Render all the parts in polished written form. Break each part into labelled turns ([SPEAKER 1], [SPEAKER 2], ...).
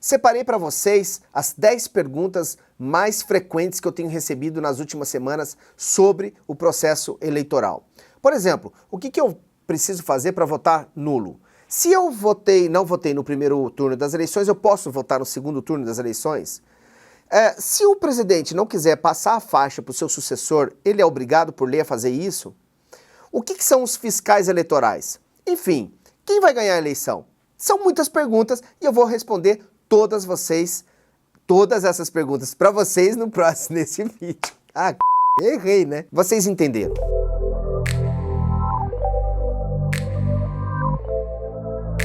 [SPEAKER 1] Separei para vocês as 10 perguntas mais frequentes que eu tenho recebido nas últimas semanas sobre o processo eleitoral. Por exemplo, o que eu preciso fazer para votar nulo? Se eu não votei no primeiro turno das eleições, eu posso votar no segundo turno das eleições? Se o presidente não quiser passar a faixa para o seu sucessor, ele é obrigado por lei a fazer isso? O que são os fiscais eleitorais? Enfim, quem vai ganhar a eleição? São muitas perguntas e eu vou responder todas essas perguntas para vocês nesse vídeo. Ah, errei, né? Vocês entenderam.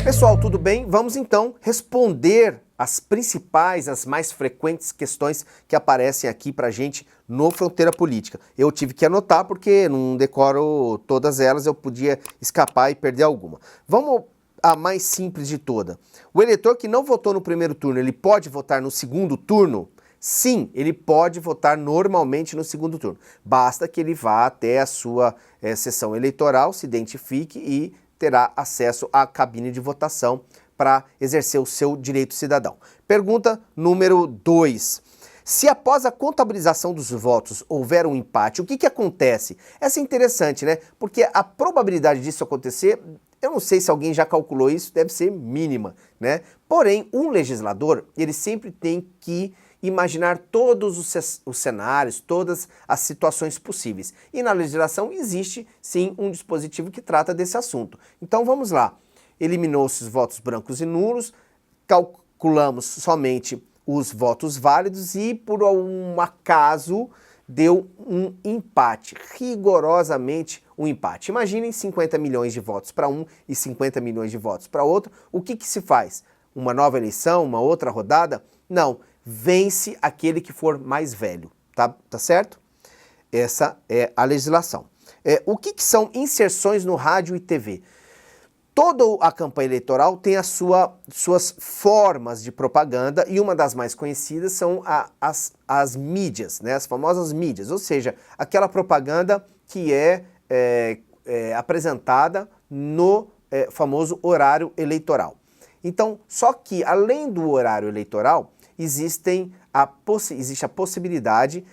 [SPEAKER 1] Pessoal, tudo bem? Vamos então responder as principais, as mais frequentes questões que aparecem aqui pra gente no Fronteira Política. Eu tive que anotar porque não decoro todas elas, eu podia escapar e perder alguma. Vamos à mais simples de toda. O eleitor que não votou no primeiro turno, ele pode votar no segundo turno? Sim, ele pode votar normalmente no segundo turno. Basta que ele vá até a sua sessão eleitoral, se identifique e terá acesso à cabine de votação para exercer o seu direito cidadão. Pergunta número 2. Se após a contabilização dos votos houver um empate, o que acontece? Essa é interessante, né? Porque a probabilidade disso acontecer, eu não sei se alguém já calculou isso, deve ser mínima, né? Porém, um legislador, ele sempre tem que imaginar todos os cenários, todas as situações possíveis. E na legislação existe, sim, um dispositivo que trata desse assunto. Então vamos lá. Eliminou-se os votos brancos e nulos, calculamos somente os votos válidos e, por um acaso, deu um empate, rigorosamente um empate. Imaginem 50 milhões de votos para um e 50 milhões de votos para outro. O que se faz? Uma nova eleição, uma outra rodada? Não, vence aquele que for mais velho, tá certo? Essa é a legislação. O que são inserções no rádio e TV? Toda a campanha eleitoral tem suas formas de propaganda e uma das mais conhecidas são as mídias, né? As famosas mídias, ou seja, aquela propaganda que é apresentada no famoso horário eleitoral. Então, só que além do horário eleitoral, existe a possibilidade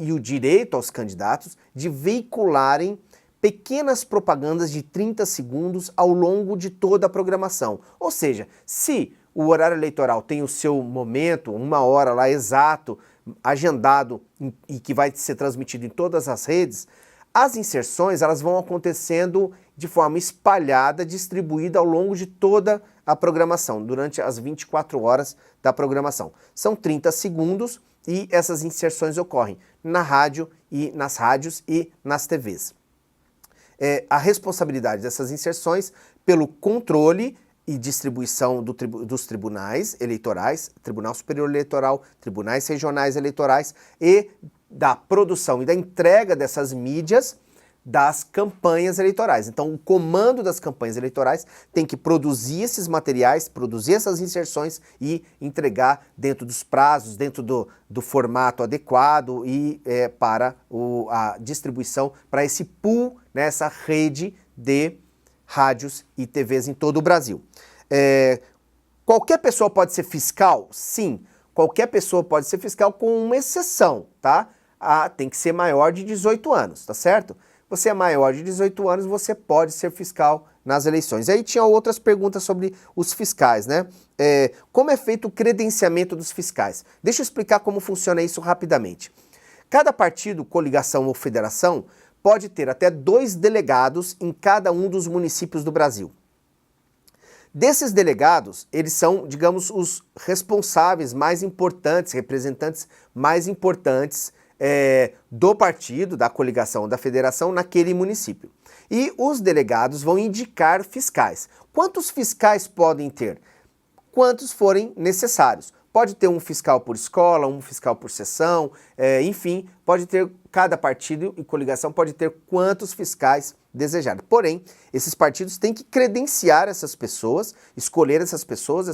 [SPEAKER 1] e o direito aos candidatos de veicularem pequenas propagandas de 30 segundos ao longo de toda a programação. Ou seja, se o horário eleitoral tem o seu momento, uma hora lá exato, agendado e que vai ser transmitido em todas as redes, as inserções elas vão acontecendo de forma espalhada, distribuída ao longo de toda a programação, durante as 24 horas da programação. São 30 segundos e essas inserções ocorrem na rádio e nas rádios e nas TVs. A responsabilidade dessas inserções pelo controle e distribuição dos tribunais eleitorais, Tribunal Superior Eleitoral, tribunais regionais eleitorais e da produção e da entrega dessas mídias das campanhas eleitorais. Então, o comando das campanhas eleitorais tem que produzir esses materiais, produzir essas inserções e entregar dentro dos prazos, dentro do formato adequado e para a distribuição para esse pool, né, essa rede de rádios e TVs em todo o Brasil. Qualquer pessoa pode ser fiscal? Sim, qualquer pessoa pode ser fiscal com uma exceção, tá? Tem que ser maior de 18 anos, tá certo? Você é maior de 18 anos, você pode ser fiscal nas eleições. Aí tinha outras perguntas sobre os fiscais, né? Como é feito o credenciamento dos fiscais? Deixa eu explicar como funciona isso rapidamente. Cada partido, coligação ou federação pode ter até 2 delegados em cada um dos municípios do Brasil. Desses delegados, eles são, digamos, os responsáveis mais importantes, representantes mais importantes do partido, da coligação, da federação naquele município. E os delegados vão indicar fiscais. Quantos fiscais podem ter? Quantos forem necessários. Pode ter um fiscal por escola, um fiscal por seção, enfim, pode ter, cada partido e coligação pode ter quantos fiscais desejarem. Porém, esses partidos têm que credenciar essas pessoas, escolher essas pessoas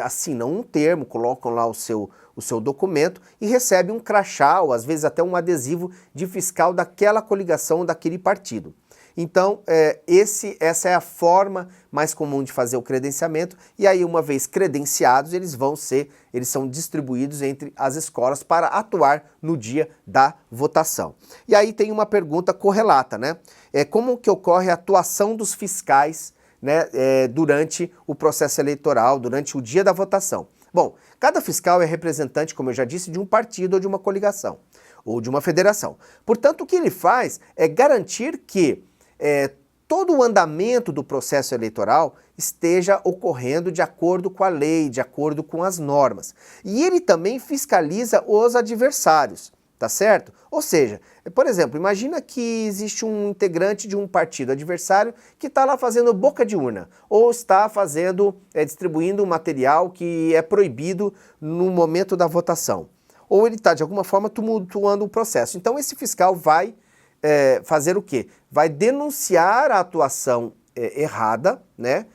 [SPEAKER 1] assinam um termo, colocam lá o seu documento e recebem um crachá ou às vezes até um adesivo de fiscal daquela coligação ou daquele partido. Então, essa é a forma mais comum de fazer o credenciamento, e aí, uma vez credenciados, eles são distribuídos entre as escolas para atuar no dia da votação. E aí tem uma pergunta correlata, né? Como que ocorre a atuação dos fiscais, né, durante o processo eleitoral, durante o dia da votação? Bom, cada fiscal é representante, como eu já disse, de um partido ou de uma coligação, ou de uma federação. Portanto, o que ele faz é garantir que todo o andamento do processo eleitoral esteja ocorrendo de acordo com a lei, de acordo com as normas. E ele também fiscaliza os adversários, tá certo? Ou seja, por exemplo, imagina que existe um integrante de um partido adversário que está lá fazendo boca de urna, ou está distribuindo um material que é proibido no momento da votação, ou ele está de alguma forma tumultuando o processo. Então esse fiscal vai fazer o quê? Vai denunciar a atuação errada, né,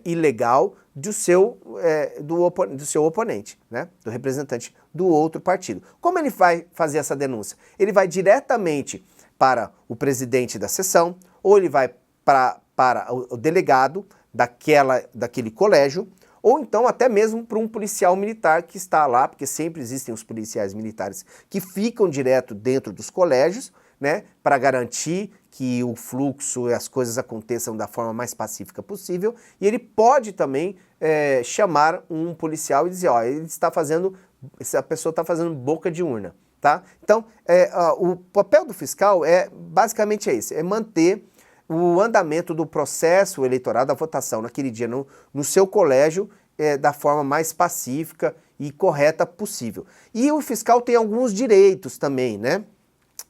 [SPEAKER 1] ilegal do seu oponente, né, do representante do outro partido. Como ele vai fazer essa denúncia? Ele vai diretamente para o presidente da sessão, ou ele vai para o delegado daquele colégio, ou então até mesmo para um policial militar que está lá, porque sempre existem os policiais militares que ficam direto dentro dos colégios, né, para garantir que o fluxo e as coisas aconteçam da forma mais pacífica possível, e ele pode também chamar um policial e dizer, ó, essa pessoa está fazendo boca de urna, tá? Então, o papel do fiscal basicamente esse, é manter o andamento do processo eleitoral, da votação naquele dia no seu colégio, da forma mais pacífica e correta possível. E o fiscal tem alguns direitos também, né?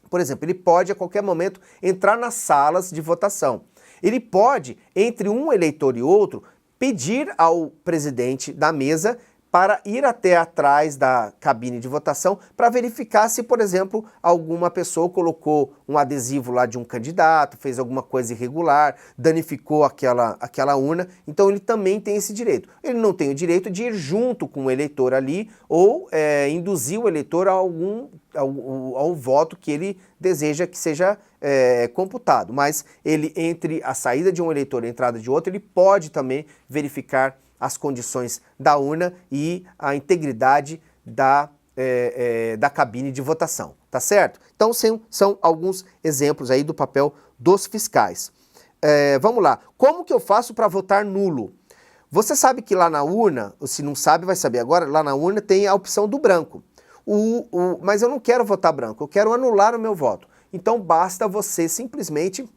[SPEAKER 1] Por exemplo, ele pode a qualquer momento entrar nas salas de votação. Ele pode, entre um eleitor e outro, pedir ao presidente da mesa para ir até atrás da cabine de votação para verificar se, por exemplo, alguma pessoa colocou um adesivo lá de um candidato, fez alguma coisa irregular, danificou aquela urna. Então ele também tem esse direito. Ele não tem o direito de ir junto com o eleitor ali ou induzir o eleitor ao voto que ele deseja que seja computado. Mas ele, entre a saída de um eleitor e a entrada de outro, ele pode também verificar as condições da urna e a integridade da cabine de votação, tá certo? Então são alguns exemplos aí do papel dos fiscais. Vamos lá, como que eu faço para votar nulo? Você sabe que lá na urna, se não sabe vai saber agora, lá na urna tem a opção do branco. Mas eu não quero votar branco, eu quero anular o meu voto. Então basta você simplesmente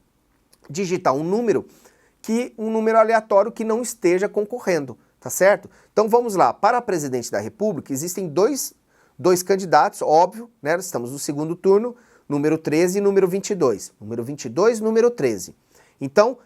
[SPEAKER 1] digitar um número aleatório que não esteja concorrendo, tá certo? Então vamos lá, para presidente da República existem dois candidatos, óbvio, né? Nós estamos no segundo turno, número 13 e número 22. Número 22 e número 13. Então,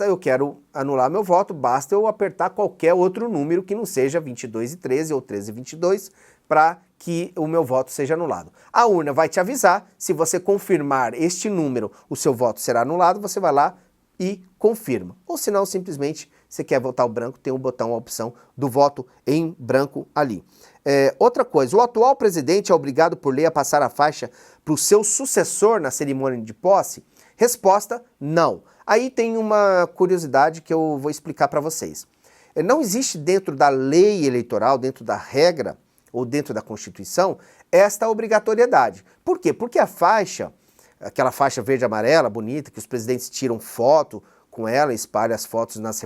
[SPEAKER 1] eu quero anular meu voto, basta eu apertar qualquer outro número que não seja 22 e 13 ou 13 e 22 para que o meu voto seja anulado. A urna vai te avisar, se você confirmar este número, o seu voto será anulado, você vai lá e confirma. Ou se não, simplesmente, você quer votar o branco, tem um botão, a opção do voto em branco ali. Outra coisa, o atual presidente é obrigado por lei a passar a faixa para o seu sucessor na cerimônia de posse? Resposta, não. Aí tem uma curiosidade que eu vou explicar para vocês. Não existe dentro da lei eleitoral, dentro da regra ou dentro da Constituição, esta obrigatoriedade. Por quê? Porque a faixa, aquela faixa verde e amarela, bonita, que os presidentes tiram foto com ela, espalham as fotos nas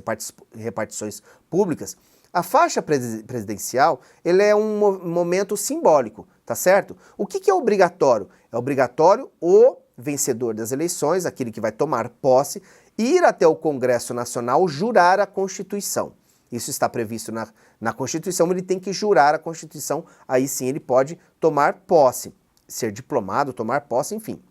[SPEAKER 1] repartições públicas, a faixa presidencial, ele é um momento simbólico, tá certo? O que é obrigatório? É obrigatório o vencedor das eleições, aquele que vai tomar posse, ir até o Congresso Nacional jurar a Constituição. Isso está previsto na Constituição, ele tem que jurar a Constituição, aí sim ele pode tomar posse, ser diplomado, tomar posse, enfim.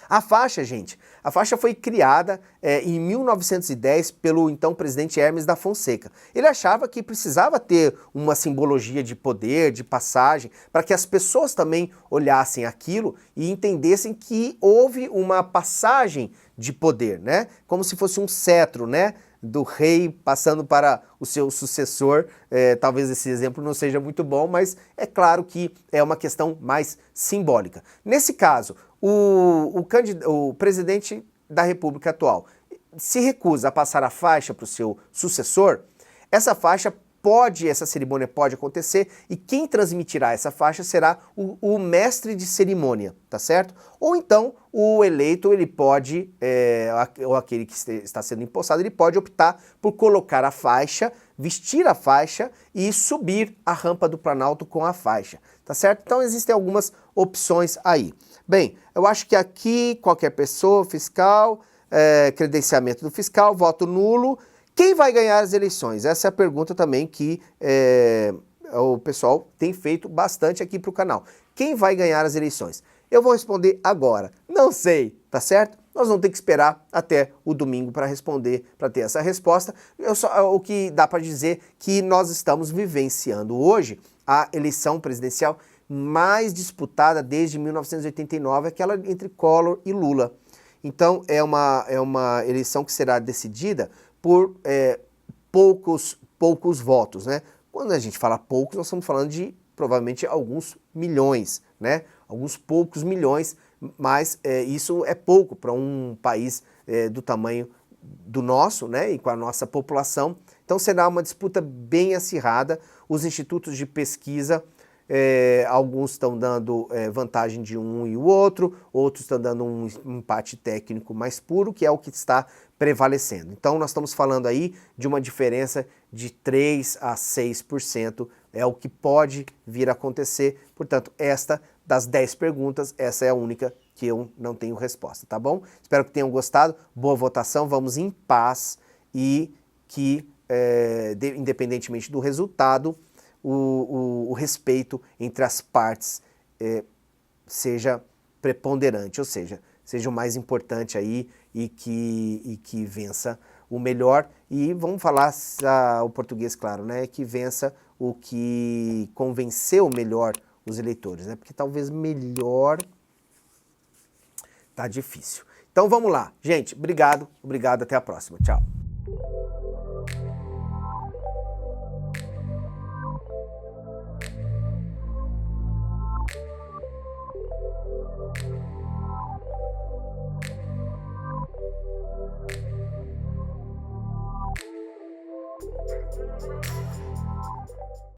[SPEAKER 1] A faixa, gente, a faixa foi criada em 1910 pelo então presidente Hermes da Fonseca. Ele achava que precisava ter uma simbologia de poder, de passagem, para que as pessoas também olhassem aquilo e entendessem que houve uma passagem de poder, né? Como se fosse um cetro, né? Do rei passando para o seu sucessor. Talvez esse exemplo não seja muito bom, mas é claro que é uma questão mais simbólica. Nesse caso, o presidente da República atual se recusa a passar a faixa para o seu sucessor, essa cerimônia pode acontecer e quem transmitirá essa faixa será o mestre de cerimônia, tá certo? Ou então o eleito, ele pode, ou aquele que está sendo empossado, ele pode optar por colocar a faixa, vestir a faixa e subir a rampa do Planalto com a faixa, tá certo? Então existem algumas opções aí. Bem, eu acho que aqui qualquer pessoa, fiscal, credenciamento do fiscal, voto nulo. Quem vai ganhar as eleições? Essa é a pergunta também que o pessoal tem feito bastante aqui para o canal. Quem vai ganhar as eleições? Eu vou responder agora. Não sei, tá certo? Nós vamos ter que esperar até o domingo para responder, para ter essa resposta. O que dá para dizer que nós estamos vivenciando hoje a eleição presidencial mais disputada desde 1989, aquela entre Collor e Lula. Então é uma eleição que será decidida por poucos votos, né? Quando a gente fala poucos, nós estamos falando de provavelmente alguns milhões, né? Alguns poucos milhões, mas isso é pouco para um país do tamanho do nosso, né? E com a nossa população. Então será uma disputa bem acirrada. Os institutos de pesquisa, alguns estão dando vantagem de um e o outro, outros estão dando um empate técnico mais puro, que é o que está prevalecendo. Então nós estamos falando aí de uma diferença de 3 a 6%, é o que pode vir a acontecer. Portanto, esta das 10 perguntas, essa é a única que eu não tenho resposta, tá bom? Espero que tenham gostado, boa votação, vamos em paz e que, independentemente do resultado, o respeito entre as partes seja preponderante, ou seja o mais importante aí e que vença o melhor. E vamos falar o português, claro, né? Que vença o que convenceu melhor os eleitores, né? Porque talvez melhor tá difícil. Então vamos lá, gente. Obrigado, até a próxima. Tchau.